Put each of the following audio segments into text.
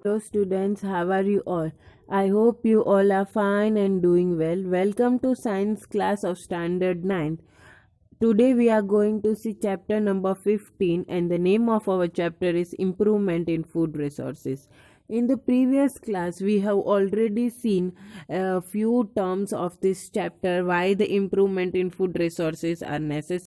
Hello students, how are you all? I hope you all are fine and doing well. Welcome to science class of standard 9. Today we are going to see chapter number 15 and the name of our chapter is improvement in food resources. In the previous class we have already seen a few terms of this chapter, why the improvement in food resources are necessary.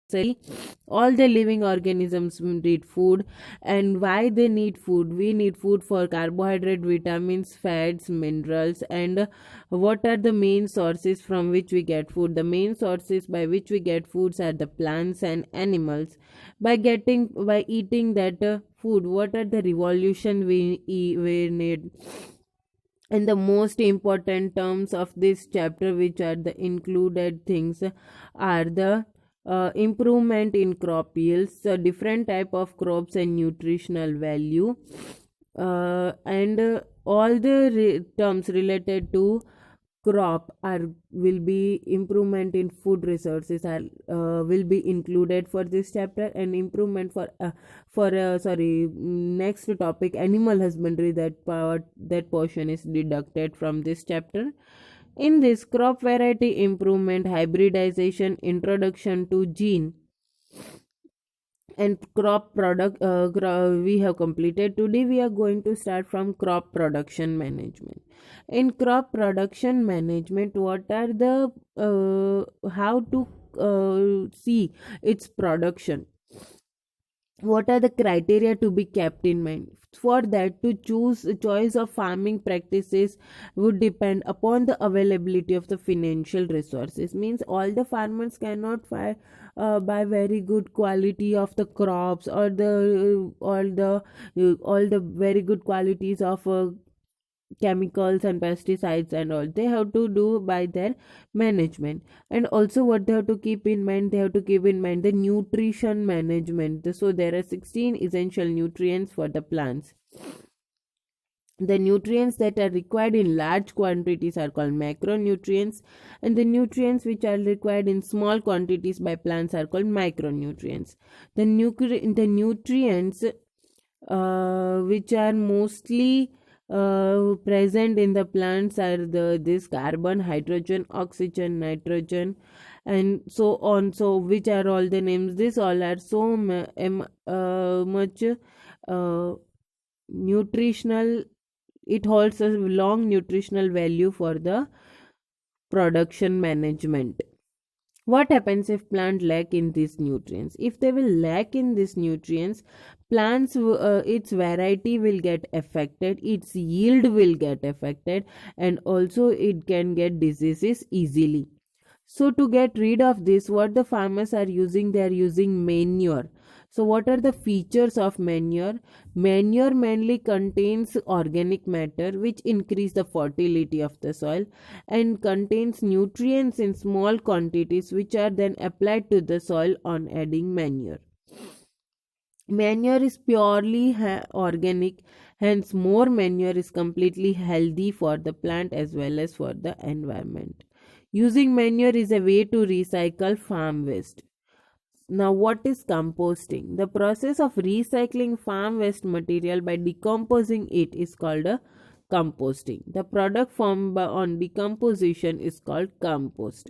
All the living organisms need food, and why they need food. We need food for carbohydrate, vitamins, fats, minerals, and what are the main sources from which we get food. The main sources by which we get foods are the plants and animals. By eating that food, what are the revolution we need. And the most important terms of this chapter, which are the included things, are the improvement in crop yields, so different type of crops and nutritional value, and all the terms related to crop are will be improvement in food resources are will be included for this chapter, and improvement next topic animal husbandry, that portion is deducted from this chapter. In this, crop variety improvement, hybridization, introduction to gene and crop product we have completed. Today we are going to start from crop production management. In crop production management, what are the how to see its production, what are the criteria to be kept in mind. For that, to choose a choice of farming practices would depend upon the availability of the financial resources. Means all the farmers cannot buy very good quality of the crops, or the all the very good qualities of chemicals and pesticides and all. They have to do by their management. And also what they have to keep in mind, they have to keep in mind the nutrition management. So there are 16 essential nutrients for the plants. The nutrients that are required in large quantities are called macronutrients, and the nutrients which are required in small quantities by plants are called micronutrients. The nutrients which are mostly present in the plants are this carbon, hydrogen, oxygen, nitrogen, and so on. So which are all the names? This all are so much nutritional. It holds a long nutritional value for the production management. What happens if plant lack in these nutrients? If they will lack in these nutrients, plants its variety will get affected, its yield will get affected, and also it can get diseases easily. So to get rid of this, what the farmers are using, they are using manure. So what are the features of manure? Manure mainly contains organic matter which increase the fertility of the soil, and contains nutrients in small quantities which are then applied to the soil on adding manure. Manure is purely organic, hence more manure is completely healthy for the plant as well as for the environment. Using manure is a way to recycle farm waste. Now, what is composting? The process of recycling farm waste material by decomposing it is called a composting. The product formed on decomposition is called compost.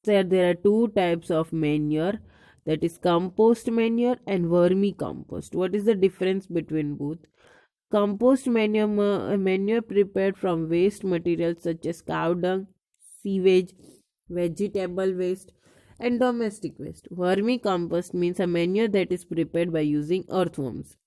There are two types of manure, that is compost manure and vermicompost. What is the difference between both? Compost manure prepared from waste materials such as cow dung, sewage, vegetable waste, and domestic waste. Vermicompost means a manure that is prepared by using earthworms.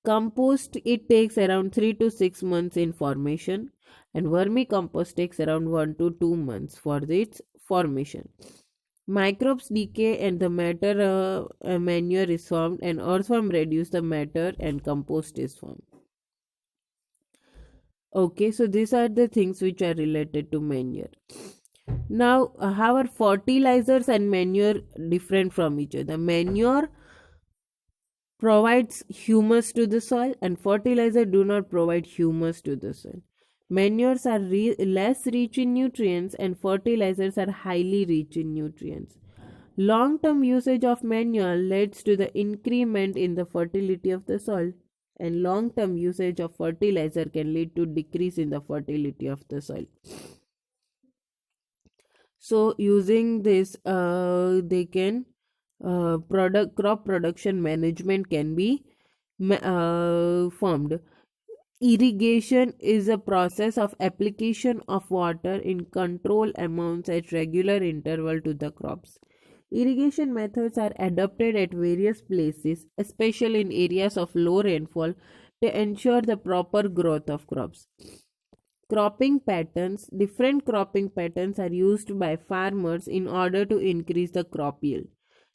Compost, it takes around 3 to 6 months in formation, and vermicompost takes around 1 to 2 months for its formation. Microbes decay and the matter manure is formed, and earthworm reduce the matter and compost is formed. Okay, so these are the things which are related to manure. Now, how are fertilizers and manure different from each other? Manure provides humus to the soil, and fertilizer do not provide humus to the soil. Manures are less rich in nutrients, and fertilizers are highly rich in nutrients. Long term usage of manure leads to the increment in the fertility of the soil, and long term usage of fertilizer can lead to decrease in the fertility of the soil. So using this, they can product crop production management can be formed. Irrigation is a process of application of water in controlled amounts at regular interval to the crops. Irrigation methods are adopted at various places, especially in areas of low rainfall, to ensure the proper growth of crops. Cropping patterns. Different cropping patterns are used by farmers in order to increase the crop yield.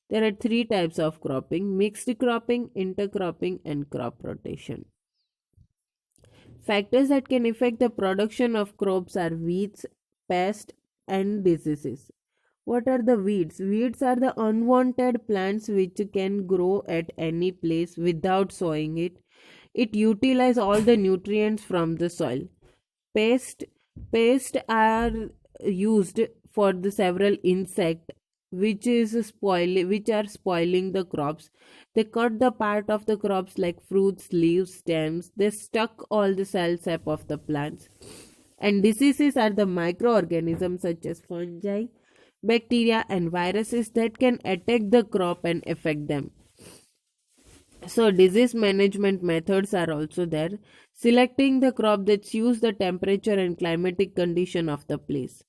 There are three types of cropping: mixed cropping, intercropping, and crop rotation. Factors that can affect the production of crops are weeds, pests, and diseases. What are the weeds? Weeds are the unwanted plants which can grow at any place without sowing it. It utilizes all the nutrients from the soil. Pest Pests are used for the several insect which are spoiling the crops. They cut the part of the crops like fruits, leaves, stems. They stuck all the cell sap of the plants. And diseases are the microorganisms such as fungi, bacteria, and viruses that can attack the crop and affect them. So disease management methods are also there. Selecting the crop that suits the temperature and climatic condition of the place.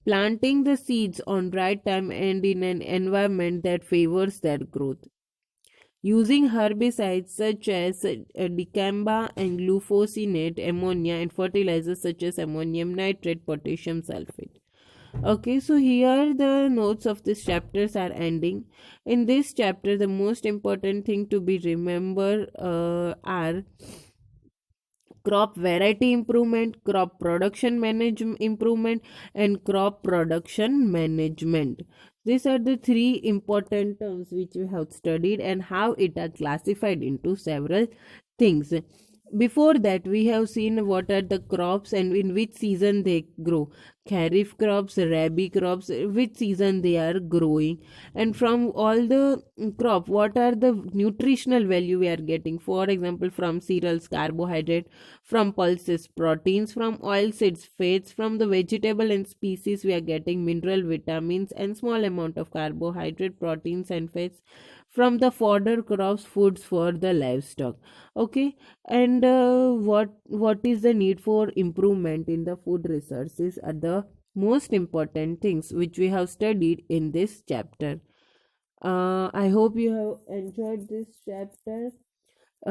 Planting the seeds on right time and in an environment that favors their growth. Using herbicides such as dicamba and glufosinate, ammonia, and fertilizers such as ammonium nitrate, potassium sulfate. Okay, so here the notes of this chapters are ending. In this chapter, the most important thing to be remember are crop variety improvement, crop production management improvement, and crop production management. These are the three important terms which we have studied and how it are classified into several things. Before that, we have seen what are the crops and in which season they grow. Kharif crops, rabi crops, which season they are growing, and from all the crop, what are the nutritional value we are getting. For example, from cereals, carbohydrate; from pulses, proteins; from oilseeds, fats; from the vegetable and species, we are getting mineral, vitamins, and small amount of carbohydrate, proteins, and fats. From the fodder crops, foods for the livestock. Okay, and what is the need for improvement in the food resources are the most important things which we have studied in this chapter. I hope you have enjoyed this chapter.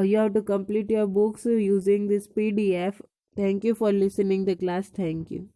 You have to complete your books using this PDF. Thank you for listening the class. Thank you.